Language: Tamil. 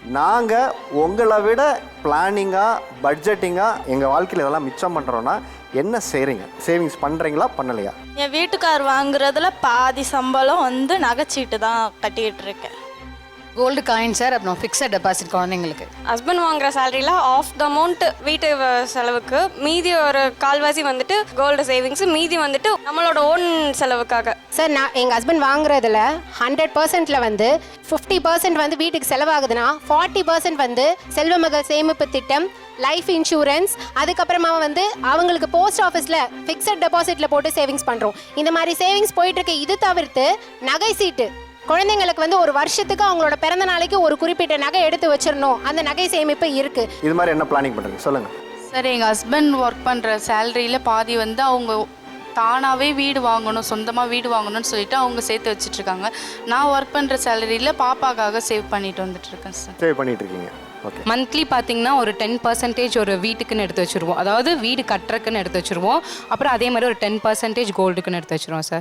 நாங்கள் உங்களை விட பிளானிங்காக பட்ஜெட்டிங்காக எங்கள் வாழ்க்கையில் இதெல்லாம் மிச்சம் பண்ணுறோன்னா என்ன செய்கிறீங்க? சேவிங்ஸ் பண்ணுறீங்களா பண்ணலையா? என் வீட்டுக்கார் வாங்குறதுல பாதி சம்பளம் வந்து நகைச்சீட்டு தான் கட்டிக்கிட்டு இருக்கேன். கோல்டு காயின் சார், அப்புறம் ஃபிக்ஸட் டெபாசிட் குழந்தைங்களுக்கு. ஹஸ்பண்ட் வாங்குற சேலரியில் ஆஃப் த அமௌண்ட் வீட்டு செலவுக்கு, மீதி ஒரு கால்வாசி வந்துட்டு கோல்டு சேவிங்ஸ், மீதி வந்துட்டு நம்மளோட ஓன் செலவுக்காக. சார் நான் எங்கள் ஹஸ்பண்ட் வாங்குறதுல 100%ல் வந்து 50% வந்து வீட்டுக்கு செலவாகுதுன்னா 40% வந்து செல்வமகள் சேமிப்பு திட்டம், லைஃப் இன்சூரன்ஸ், அதுக்கப்புறமா வந்து அவங்களுக்கு போஸ்ட் ஆஃபீஸில் ஃபிக்ஸட் டெபாசிட்டில் போட்டு சேவிங்ஸ் பண்ணுறோம். இந்த மாதிரி சேவிங்ஸ் போயிட்டுருக்கு. இது தவிர்த்து நகை சீட்டு, குழந்தைங்களுக்கு வந்து ஒரு வருஷத்துக்கு அவங்களோட பிறந்த நாளைக்கு ஒரு குறிப்பிட்ட நகை எடுத்து வச்சிடணும், அந்த நகை சேமிப்பு இருக்கு. இது மாதிரி என்ன பிளானிங் பண்ணுறீங்க சொல்லுங்கள். சார், எங்கள் ஹஸ்பண்ட் ஒர்க் பண்ணுற சேலரியில் பாதி வந்து அவங்க தானாகவே வீடு வாங்கணும், சொந்தமாக வீடு வாங்கணும்னு சொல்லிட்டு அவங்க சேர்த்து வச்சுட்ருக்காங்க. நான் ஒர்க் பண்ணுற சேலரியில் பாப்பாக்காக சேவ் பண்ணிட்டு வந்துட்டுருக்கேன் சார். சேவ் பண்ணிட்டு இருக்கீங்க. ஓகே. மந்த்லி பார்த்தீங்கன்னா ஒரு 10% ஒரு வீட்டுக்குன்னு எடுத்து வச்சுருவோம். அதாவது வீடு கட்டுறக்குன்னு எடுத்து வச்சுருவோம். அப்புறம் அதே மாதிரி ஒரு 10% கோல்டுக்குன்னு எடுத்து வச்சுருவோம் சார்.